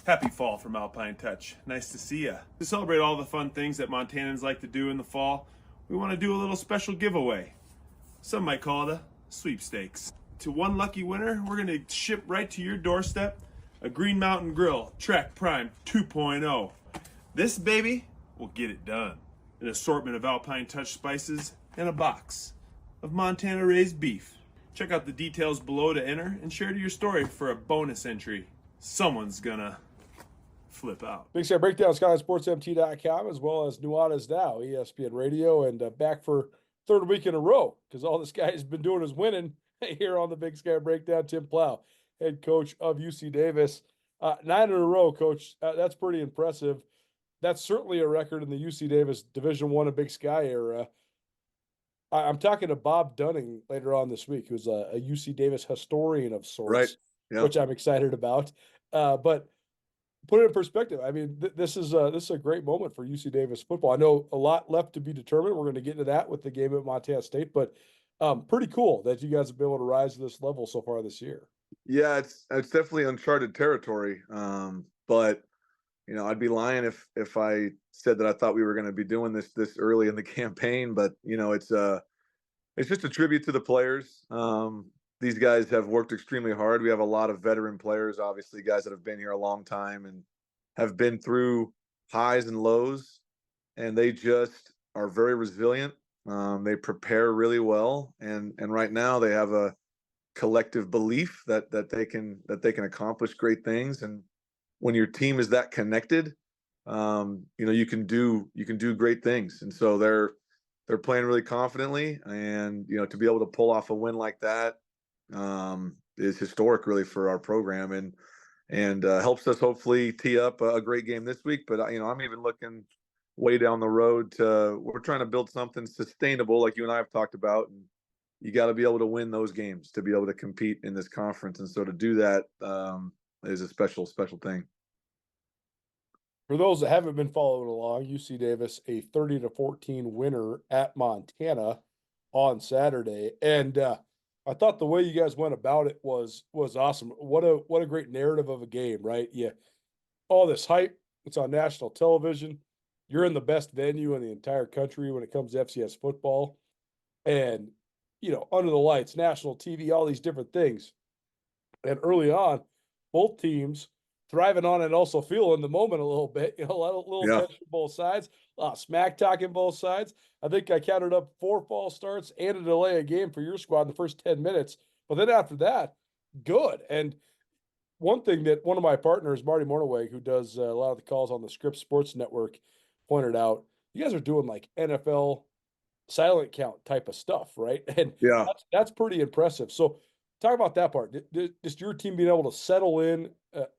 Happy fall from Alpine Touch. Nice to see ya. To celebrate all the fun things that Montanans like to do in the fall, we want to do a little special giveaway. Some might call it a sweepstakes. To one lucky winner, we're going to ship right to your doorstep a Green Mountain Grill Trek Prime 2.0. This baby will get it done. An assortment of Alpine Touch spices and a box of Montana raised beef. Check out the details below to enter and share your story for a bonus entry. Someone's gonna flip out. Big Sky Breakdown, SkylineSportsMT.com, as well as Nuanez Now, ESPN Radio, and back for third week in a row, because all this guy has been doing is winning here on the Big Sky Breakdown. Tim Plough, head coach of UC Davis. 9 in a row, Coach. That's pretty impressive. That's certainly a record in the UC Davis Division I and Big Sky era. I'm talking to Bob Dunning later on this week, who's a UC Davis historian of sorts, right? Yeah. Which I'm excited about. But put it in perspective. I mean, this is a great moment for UC Davis football. I know a lot left to be determined. We're going to get into that with the game at Montana State, but pretty cool that you guys have been able to rise to this level so far this year. Yeah, it's definitely uncharted territory. But you know, I'd be lying if I said that I thought we were going to be doing this early in the campaign. But you know, it's just a tribute to the players. These guys have worked extremely hard. We have a lot of veteran players, obviously, guys that have been here a long time and have been through highs and lows, and they just are very resilient. They prepare really well, and right now they have a collective belief that they can accomplish great things. And when your team is that connected, you know, you can do great things. And so they're playing really confidently, and you know, to be able to pull off a win like that is historic, really, for our program, and helps us hopefully tee up a great game this week. But you know, I'm even looking way down the road to, we're trying to build something sustainable, like you and I have talked about, and you got to be able to win those games to be able to compete in this conference. And so to do that is a special thing. For those that haven't been following along, UC Davis a 30-14 winner at Montana on Saturday, and I thought the way you guys went about it was awesome. What a great narrative of a game, right? Yeah, all this hype. It's on national television. You're in the best venue in the entire country when it comes to FCS football, and you know, under the lights, national TV, all these different things. And early on, both teams thriving on it, also feeling the moment a little bit. You know, a little tension on both sides, a lot of smack talking both sides. I think I counted up 4 false starts and a delay of game for your squad in the first 10 minutes. But then after that, good. And one thing that one of my partners, Marty Mornaway, who does a lot of the calls on the Scripps Sports Network, pointed out, you guys are doing like NFL silent count type of stuff, right? And yeah, that's pretty impressive. So talk about that part. Just your team being able to settle in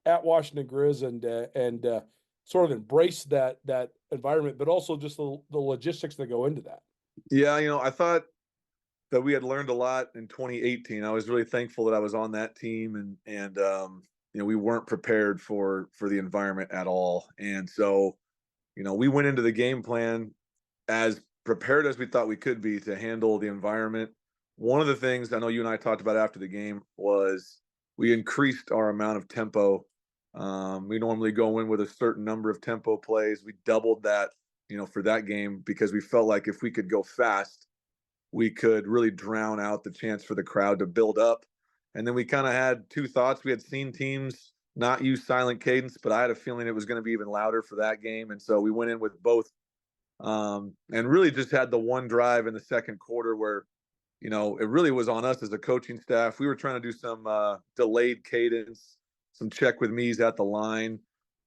at Washington Grizz and sort of embrace that environment, but also just the logistics that go into that. Yeah, you know, I thought that we had learned a lot in 2018. I was really thankful that I was on that team, and you know, we weren't prepared for the environment at all. And so, you know, we went into the game plan as prepared as we thought we could be to handle the environment. One of the things I know you and I talked about after the game was we increased our amount of tempo. We normally go in with a certain number of tempo plays. We doubled that, you know, for that game, because we felt like if we could go fast, we could really drown out the chance for the crowd to build up. And then we kind of had 2 thoughts. We had seen teams not use silent cadence, but I had a feeling it was going to be even louder for that game. And so we went in with both. And really just had the one drive in the second quarter where, you know, it really was on us as a coaching staff. We were trying to do some delayed cadence, some check with me's at the line,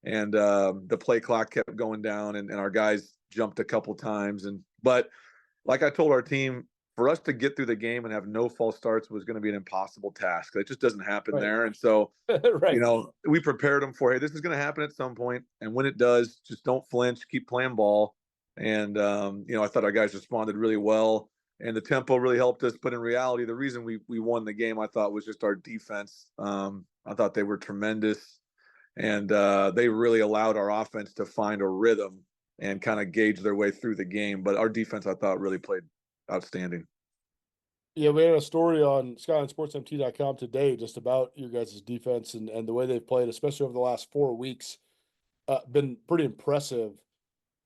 and the play clock kept going down, and our guys jumped a couple times. But like I told our team, for us to get through the game and have no false starts was going to be an impossible task. It just doesn't happen there. And so, right. You know, we prepared them for, hey, this is going to happen at some point. And when it does, just don't flinch, keep playing ball. And, you know, I thought our guys responded really well, and the tempo really helped us. But in reality, the reason we won the game, I thought, was just our defense. I thought they were tremendous, and they really allowed our offense to find a rhythm and kind of gauge their way through the game. But our defense, I thought, really played outstanding. Yeah, we had a story on SkylineSportsMT.com today just about your guys' defense and the way they've played, especially over the last 4 weeks. Been pretty impressive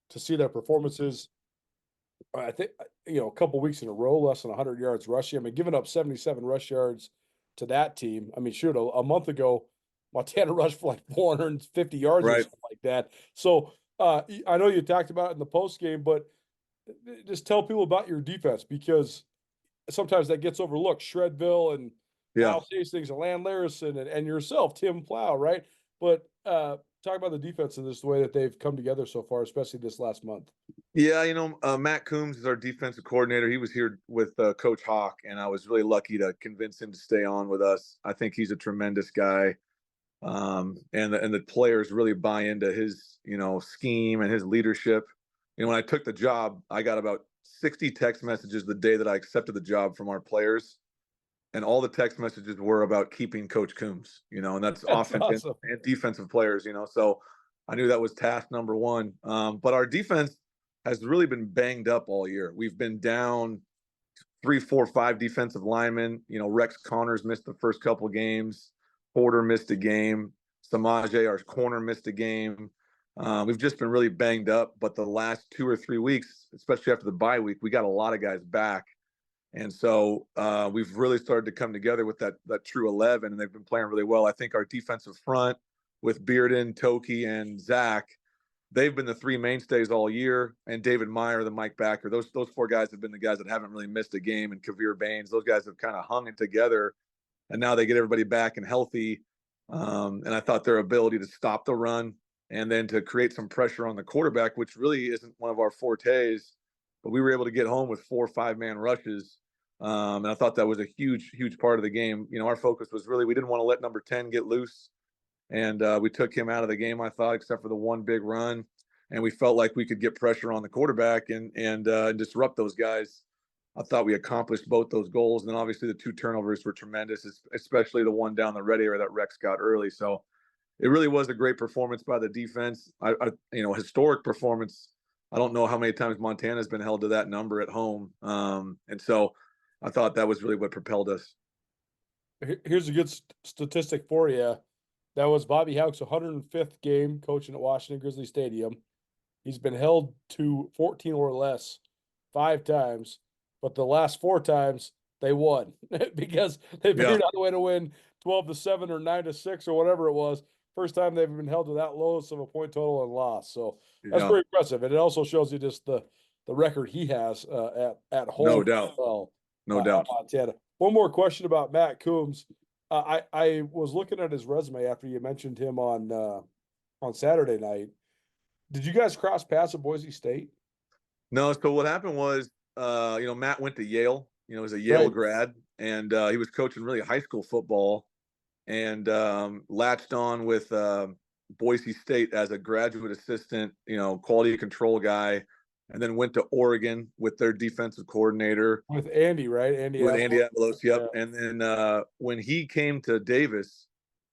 to see their performances. I think, a couple weeks in a row, less than 100 yards rushing. I mean, giving up 77 rush yards to that team. I mean, shoot, a month ago, Montana rushed for like 450 yards or Right. something like that. So I know you talked about it in the post game, but just tell people about your defense because sometimes that gets overlooked. Shredville and Yeah. Miles Hastings and Land Larison and yourself, Tim Plough, right? But talk about the defense and this the way that they've come together so far, especially this last month. Yeah, Matt Coombs is our defensive coordinator. He was here with Coach Hawk, and I was really lucky to convince him to stay on with us. I think he's a tremendous guy, and the players really buy into his scheme and his leadership. When I took the job, I got about 60 text messages the day that I accepted the job from our players, and all the text messages were about keeping Coach Coombs. And that's offense awesome. and defensive players. So I knew that was task number one. But our defense has really been banged up all year. We've been down 3, 4, 5 defensive linemen. Rex Connors missed the first couple of games. Porter missed a game. Samaje, our corner, missed a game. We've just been really banged up. But the last 2 or 3 weeks, especially after the bye week, we got a lot of guys back. And so we've really started to come together with that true 11, and they've been playing really well. I think our defensive front with Bearden, Toki, and Zach, they've been the 3 mainstays all year, and David Meyer, the Mike Backer. Those 4 guys have been the guys that haven't really missed a game, and Kavir Baines. Those guys have kind of hung it together, and now they get everybody back and healthy. And I thought their ability to stop the run and then to create some pressure on the quarterback, which really isn't one of our fortes, but we were able to get home with 4 or 5-man rushes. And I thought that was a huge, huge part of the game. Our focus was really we didn't want to let number 10 get loose. And we took him out of the game, I thought, except for the one big run. And we felt like we could get pressure on the quarterback and disrupt those guys. I thought we accomplished both those goals. And then obviously the 2 turnovers were tremendous, especially the one down the red area that Rex got early. So it really was a great performance by the defense. Historic performance. I don't know how many times Montana's been held to that number at home. And so I thought that was really what propelled us. Here's a good statistic for you. That was Bobby Hauck's 105th game coaching at Washington Grizzly Stadium. He's been held to 14 or less 5 times, but the last 4 times they won because they figured out a way to win 12-7 or 9-6 or whatever it was. First time they've been held to that lowest of a point total and lost. So that's very impressive. And it also shows you just the record he has at home. No doubt. No doubt. Montana. One more question about Matt Coombs. I was looking at his resume after you mentioned him on Saturday night. Did you guys cross paths at Boise State? No. So what happened was, Matt went to Yale. He was a Yale grad, and he was coaching really high school football, and latched on with Boise State as a graduate assistant, quality control guy. And then went to Oregon with their defensive coordinator. With Andy, right? Andy Avalos, yep. Yeah. And then when he came to Davis,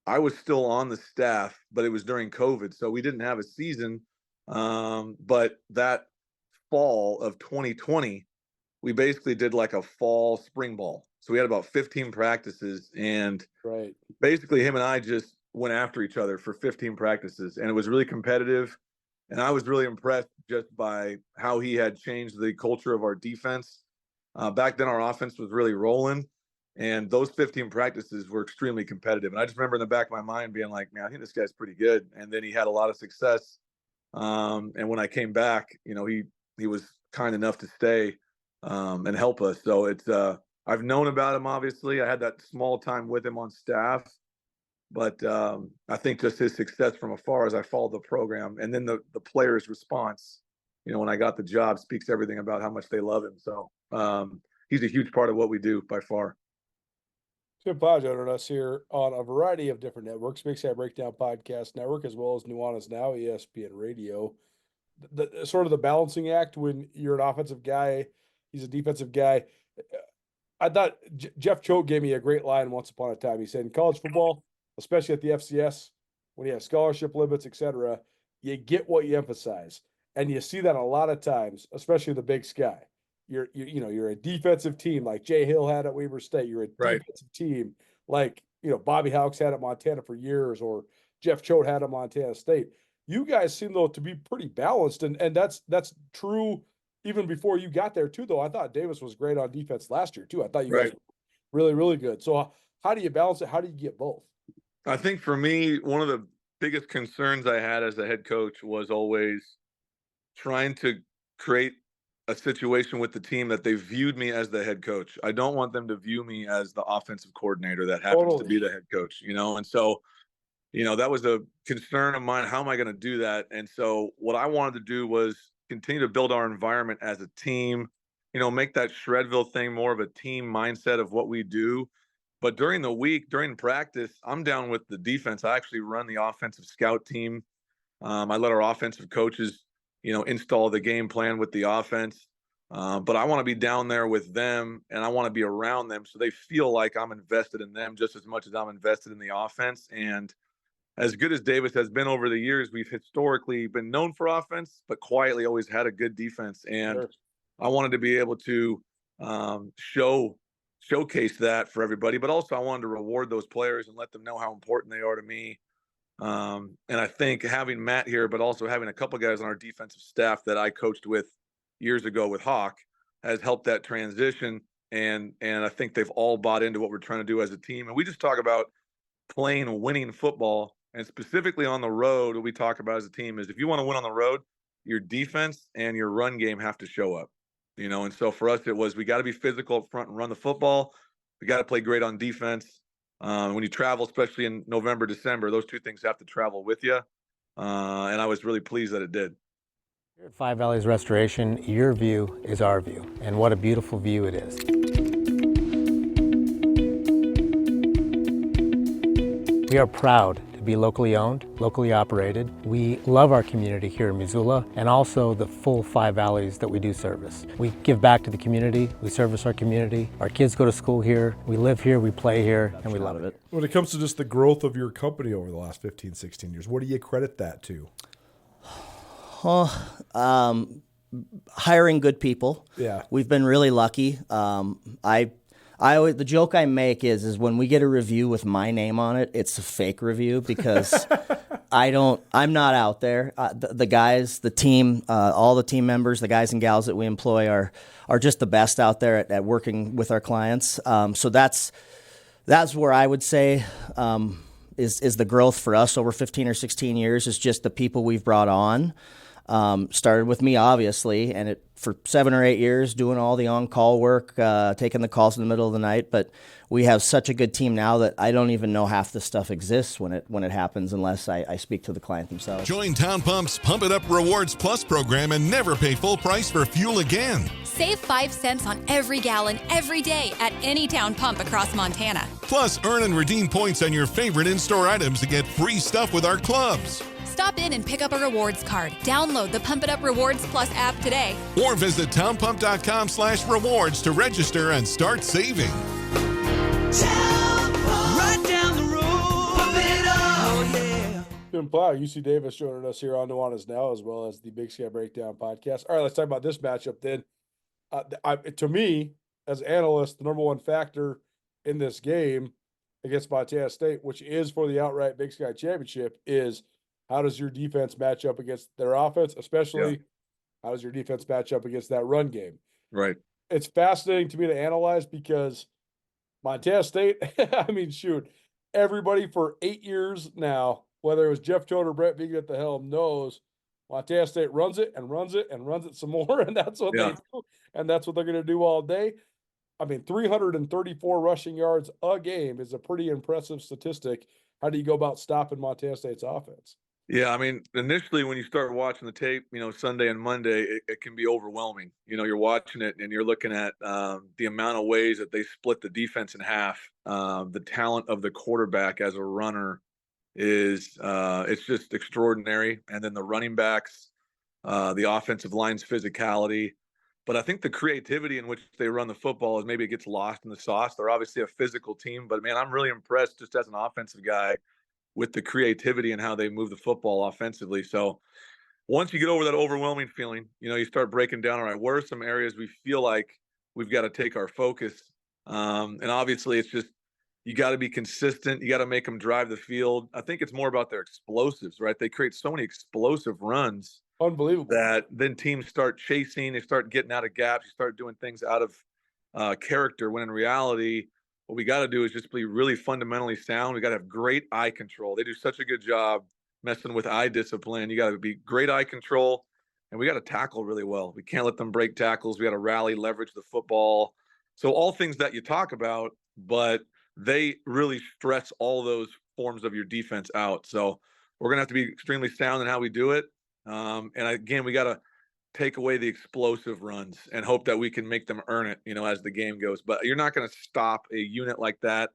I was still on the staff, but it was during COVID, so we didn't have a season. But that fall of 2020, we basically did like a fall spring ball. So we had about 15 practices, and basically him and I just went after each other for 15 practices, and it was really competitive. And I was really impressed just by how he had changed the culture of our defense. Back then, our offense was really rolling, and those 15 practices were extremely competitive. And I just remember in the back of my mind being like, man, I think this guy's pretty good. And then he had a lot of success. And when I came back, he was kind enough to stay and help us. So it's I've known about him, obviously. I had that small time with him on staff. But I think just his success from afar as I followed the program, and then the players' response, when I got the job, speaks everything about how much they love him. So he's a huge part of what we do by far. Tim Plough joining us here on a variety of different networks, Big Sky Breakdown Podcast Network, as well as Nuanez Now, ESPN Radio. The sort of the balancing act when you're an offensive guy, he's a defensive guy. I thought Jeff Choate gave me a great line once upon a time. He said, in college football, especially at the FCS, when you have scholarship limits, etc., you get what you emphasize. And you see that a lot of times, especially the Big Sky. you're a defensive team like Jay Hill had at Weber State. You're a Right. defensive team like, Bobby Hauck's had at Montana for years, or Jeff Choate had at Montana State. You guys seem though to be pretty balanced, and that's true even before you got there too. Though I thought Davis was great on defense last year too. I thought you guys Right. were really, really good. So how do you balance it? How do you get both? I think for me, one of the biggest concerns I had as a head coach was always trying to create a situation with the team that they viewed me as the head coach. I don't want them to view me as the offensive coordinator that happens to be the head coach, and so, that was a concern of mine. How am I going to do that? And so what I wanted to do was continue to build our environment as a team, make that Shredville thing more of a team mindset of what we do. But during the week, during practice, I'm down with the defense. I actually run the offensive scout team. I let our offensive coaches, install the game plan with the offense. But I want to be down there with them, and I want to be around them so they feel like I'm invested in them just as much as I'm invested in the offense. And as good as Davis has been over the years, we've historically been known for offense, but quietly always had a good defense. And Sure. I wanted to be able to showcase that for everybody, but also I wanted to reward those players and let them know how important they are to me. And I think having Matt here, but also having a couple guys on our defensive staff that I coached with years ago with Hawk has helped that transition. And I think they've all bought into what we're trying to do as a team. And we just talk about playing winning football, and specifically on the road, what we talk about as a team is if you want to win on the road, your defense and your run game have to show up, and so for us, it was, we got to be physical up front and run the football. We got to play great on defense. When you travel, especially in November, December, those two things have to travel with you. And I was really pleased that it did. Here at Five Valleys Restoration, your view is our view, and what a beautiful view it is. We are proud to be locally owned, locally operated. We love our community here in Missoula and also the full Five Valleys that we do service. We give back to the community, we service our community. Our kids go to school here, we live here, we play here, and we love it. When it comes to just the growth of your company over the last 15, 16 years, what do you credit that to? Hiring good people. Yeah. We've been really lucky. I always, the joke I make is when we get a review with my name on it, it's a fake review because I'm not out there. The guys, the team, all the team members, the guys and gals that we employ are just the best out there at working with our clients. So that's where I would say is the growth for us over 15 or 16 years is just the people we've brought on. Started with me, obviously, and for 7 or 8 years doing all the on-call work, taking the calls in the middle of the night. But we have such a good team now that I don't even know half the stuff exists when it happens unless I speak to the client themselves. Join Town Pump's Pump It Up Rewards Plus program and never pay full price for fuel again. Save 5 cents on every gallon every day at any Town Pump across Montana. Plus, earn and redeem points on your favorite in-store items to get free stuff with our clubs. Stop in and pick up a rewards card. Download the Pump It Up Rewards Plus app today. Or visit townpump.com/rewards to register and start saving. Right down the road, pump it up, oh yeah. Tim Plough, UC Davis joining us here on Nuanez Now, as well as the Big Sky Breakdown podcast. All right, let's talk about this matchup then. To me, as an analyst, the number one factor in this game against Montana State, which is for the outright Big Sky Championship, is how does your defense match up against their offense, especially how does your defense match up against that run game? Right. It's fascinating to me to analyze because Montana State, I mean, shoot, everybody for 8 years now, whether it was Jeff Choate or Brett Vegan at the helm, knows Montana State runs it and runs it and runs it some more, and that's what they do, and that's what they're going to do all day. I mean, 334 rushing yards a game is a pretty impressive statistic. How do you go about stopping Montana State's offense? Yeah, I mean, initially when you start watching the tape, Sunday and Monday, it can be overwhelming. You're watching it and you're looking at the amount of ways that they split the defense in half. The talent of the quarterback as a runner is it's just extraordinary. And then the running backs, the offensive line's physicality. But I think the creativity in which they run the football is maybe it gets lost in the sauce. They're obviously a physical team, but man, I'm really impressed just as an offensive guy with the creativity and how they move the football offensively. So once you get over that overwhelming feeling, you start breaking down, all right, where are some areas we feel like we've got to take our focus? And obviously it's just, you got to be consistent. You got to make them drive the field. I think it's more about their explosives, right? They create so many explosive runs Unbelievable. that then teams start chasing, they start getting out of gaps, you start doing things out of character, when in reality, what we got to do is just be really fundamentally sound. We got to have great eye control. They do such a good job messing with eye discipline. You got to be great eye control, and we got to tackle really well. We can't let them break tackles. We got to rally, leverage the football. So all things that you talk about, but they really stress all those forms of your defense out. So we're going to have to be extremely sound in how we do it. And again, we got to take away the explosive runs and hope that we can make them earn it, as the game goes. But you're not going to stop a unit like that.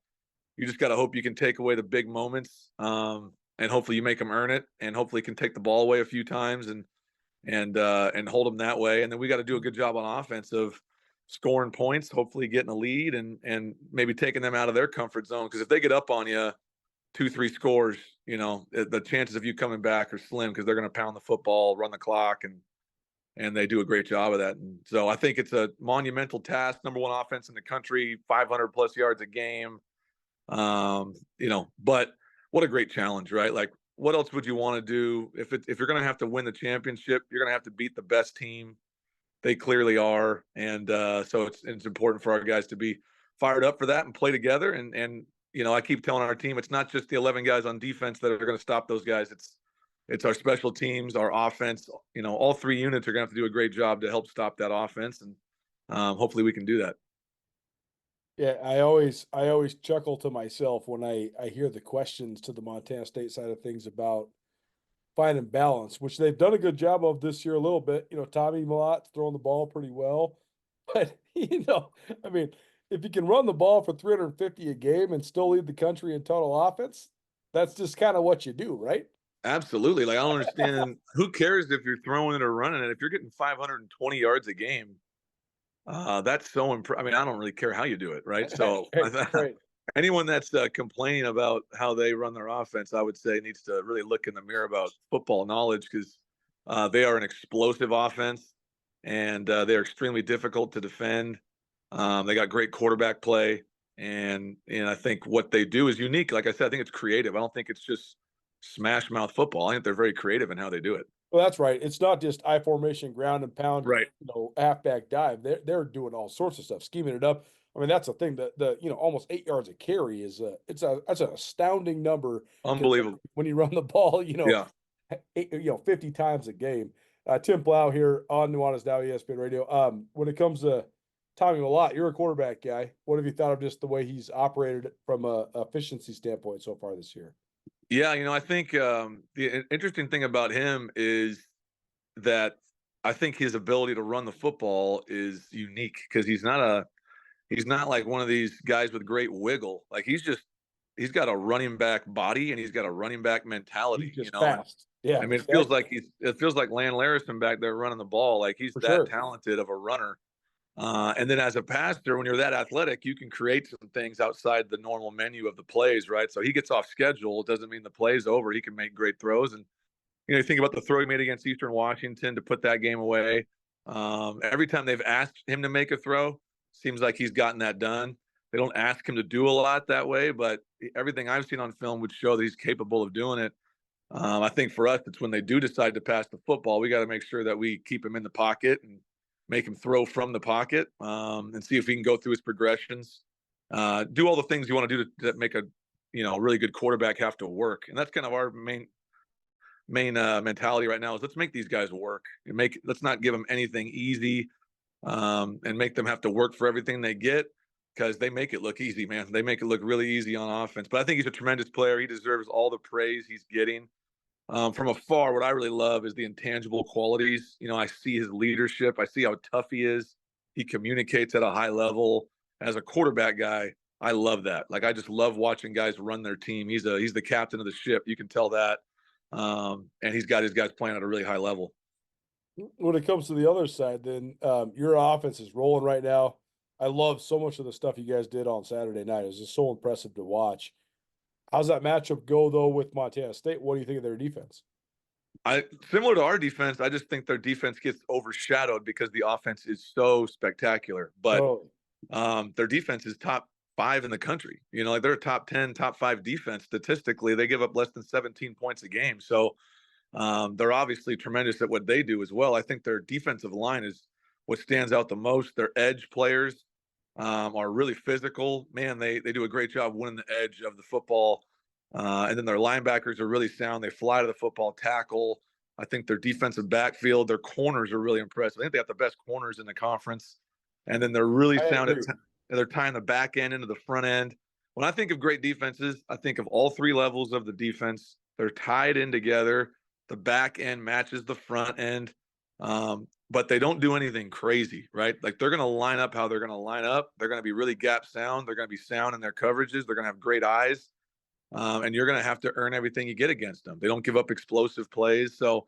You just got to hope you can take away the big moments, and hopefully you make them earn it, and hopefully can take the ball away a few times and hold them that way. And then we got to do a good job on offense of scoring points, hopefully getting a lead and maybe taking them out of their comfort zone. Because if they get up on you 2-3 scores, the chances of you coming back are slim, because they're going to pound the football, run the clock, and they do a great job of that. And so I think it's a monumental task. Number one offense in the country, 500 plus yards a game. But what a great challenge, right? Like, what else would you want to do if you're going to have to win the championship? You're going to have to beat the best team. They clearly are, and so it's important for our guys to be fired up for that and play together. And I keep telling our team, it's not just the 11 guys on defense that are going to stop those guys. It's our special teams, our offense. All three units are going to have to do a great job to help stop that offense, and hopefully we can do that. Yeah, I always chuckle to myself when I hear the questions to the Montana State side of things about finding balance, which they've done a good job of this year a little bit. Tommy Mellott throwing the ball pretty well, but I mean, if you can run the ball for 350 a game and still lead the country in total offense, that's just kind of what you do, right? Absolutely. Like, I don't understand. Who cares if you're throwing it or running it? If you're getting 520 yards a game, that's so I mean, I don't really care how you do it, right? So Right. anyone that's complaining about how they run their offense, I would say needs to really look in the mirror about football knowledge, because they are an explosive offense, and they're extremely difficult to defend. They got great quarterback play, and I think what they do is unique. Like I said, I think it's creative. I don't think it's just smash mouth football. I think they're very creative in how they do it. Well, that's right. It's not just I formation, ground and pound, Right. halfback dive. They're doing all sorts of stuff, scheming it up. I mean, that's the thing that almost 8 yards a carry is that's an astounding number. Unbelievable. When you run the ball, Yeah. 50 times a game. Tim Plough here on Nuanez Now ESPN Radio. When it comes to Tommy Mellott, you're a quarterback guy. What have you thought of just the way he's operated from a efficiency standpoint so far this year? Yeah, I think the interesting thing about him is that I think his ability to run the football is unique, because he's not like one of these guys with great wiggle. Like, he's got a running back body, and he's got a running back mentality. He's just fast. Yeah, I mean, it feels like Lan Larison back there running the ball. Like, he's that talented of a runner. And then as a passer, when you're that athletic, you can create some things outside the normal menu of the plays, right? So he gets off schedule. It doesn't mean the play's over. He can make great throws. And, you think about the throw he made against Eastern Washington to put that game away. Every time they've asked him to make a throw, seems like he's gotten that done. They don't ask him to do a lot that way, but everything I've seen on film would show that he's capable of doing it. I think for us, it's when they do decide to pass the football, we got to make sure that we keep him in the pocket and make him throw from the pocket, and see if he can go through his progressions, do all the things you want to do to make a really good quarterback have to work. And that's kind of our main mentality right now, is let's make these guys work, and let's not give them anything easy, and make them have to work for everything they get, because they make it look easy, man. They make it look really easy on offense. But I think he's a tremendous player. He deserves all the praise he's getting. From afar, what I really love is the intangible qualities. I see his leadership. I see how tough he is. He communicates at a high level. As a quarterback guy, I love that. Like, I just love watching guys run their team. He's the captain of the ship. You can tell that. And he's got his guys playing at a really high level. When it comes to the other side, then your offense is rolling right now. I love so much of the stuff you guys did on Saturday night. It was just so impressive to watch. How's that matchup go, though, with Montana State? What do you think of their defense? Similar to our defense, I just think their defense gets overshadowed because the offense is so spectacular. But their defense is top 5 in the country. Like they're a top 10, top 5 defense statistically. They give up less than 17 points a game. So they're obviously tremendous at what they do as well. I think their defensive line is what stands out the most. Their edge players are really physical. Man, they do a great job winning the edge of the football. And then their linebackers are really sound. They fly to the football, tackle. I think their defensive backfield, their corners are really impressive. I think they have the best corners in the conference. And then they're really sound at they're tying the back end into the front end. When I think of great defenses, I think of all 3 levels of the defense. They're tied in together. The back end matches the front end. But they don't do anything crazy, right? Like they're going to line up how they're going to line up. They're going to be really gap sound. They're going to be sound in their coverages. They're going to have great eyes. And you're going to have to earn everything you get against them. They don't give up explosive plays. So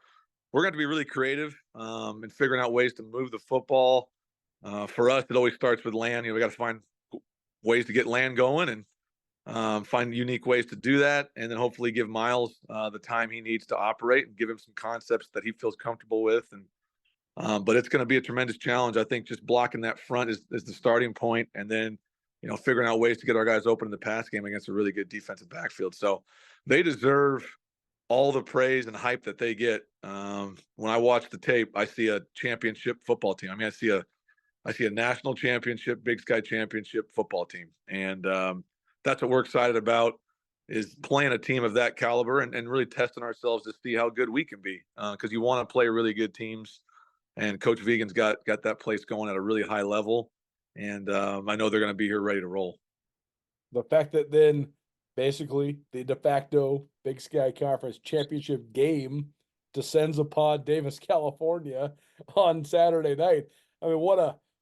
we're going to be really creative in figuring out ways to move the football. For us, it always starts with land. We got to find ways to get land going and find unique ways to do that. And then hopefully give Miles the time he needs to operate and give him some concepts that he feels comfortable with. But it's going to be a tremendous challenge. I think just blocking that front is the starting point. And then, figuring out ways to get our guys open in the pass game against a really good defensive backfield. So they deserve all the praise and hype that they get. When I watch the tape, I see a championship football team. I mean, I see a national championship, Big Sky championship football team. And that's what we're excited about, is playing a team of that caliber and really testing ourselves to see how good we can be. Because you want to play really good teams. And Coach Vegan's got that place going at a really high level. And I know they're going to be here ready to roll. The fact that then basically the de facto Big Sky Conference championship game descends upon Davis, California on Saturday night. I mean, what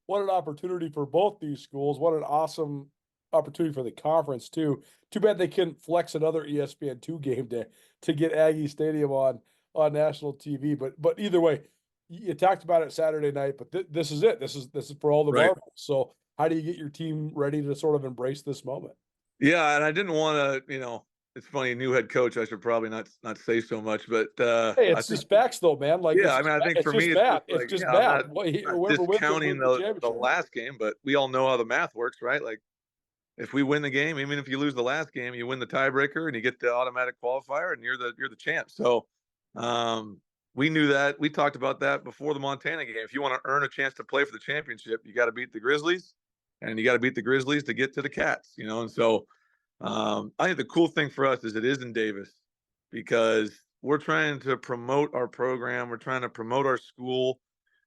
an opportunity for both these schools. What an awesome opportunity for the conference too. Too bad they couldn't flex another ESPN2 game to get Aggie Stadium on national TV. But either way, you talked about it Saturday night, but this is it. This is for all the marbles. So how do you get your team ready to sort of embrace this moment? Yeah, and I didn't want to, it's funny, new head coach. I should probably not say so much, but hey, it's just facts though, man. Like, yeah, I mean, I think for me, it's just math. I'm not discounting the last game, but we all know how the math works, right? Like, if we win the game, even if you lose the last game, you win the tiebreaker and you get the automatic qualifier, and you're the champ. So, we knew that. We talked about that before the Montana game. If you want to earn a chance to play for the championship, you got to beat the Grizzlies, and you got to beat the Grizzlies to get to the Cats, And so I think the cool thing for us is it is in Davis, because we're trying to promote our program. We're trying to promote our school,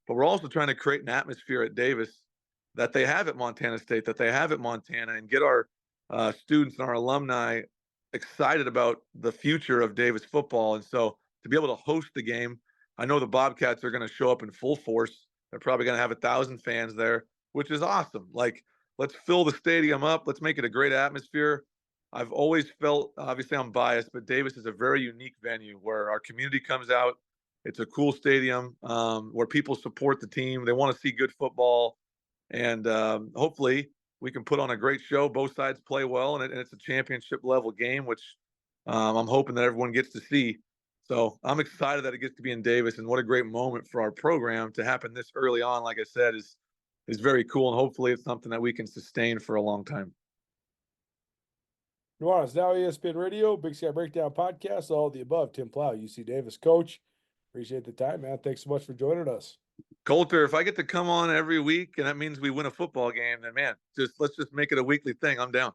but we're also trying to create an atmosphere at Davis that they have at Montana State, that they have at Montana, and get our students and our alumni excited about the future of Davis football. And so to be able to host the game, I know the Bobcats are going to show up in full force. They're probably going to have 1,000 fans there, which is awesome. Like, let's fill the stadium up. Let's make it a great atmosphere. I've always felt, obviously I'm biased, but Davis is a very unique venue where our community comes out. It's a cool stadium where people support the team. They want to see good football. And hopefully we can put on a great show. Both sides play well, and it's a championship level game, which I'm hoping that everyone gets to see. So I'm excited that it gets to be in Davis, and what a great moment for our program to happen this early on. Like I said, is very cool, and hopefully it's something that we can sustain for a long time. Nuanez, now ESPN Radio, Big Sky Breakdown Podcast, all of the above. Tim Plough, UC Davis coach. Appreciate the time, man. Thanks so much for joining us. Colter, if I get to come on every week and that means we win a football game, then man, let's just make it a weekly thing. I'm down.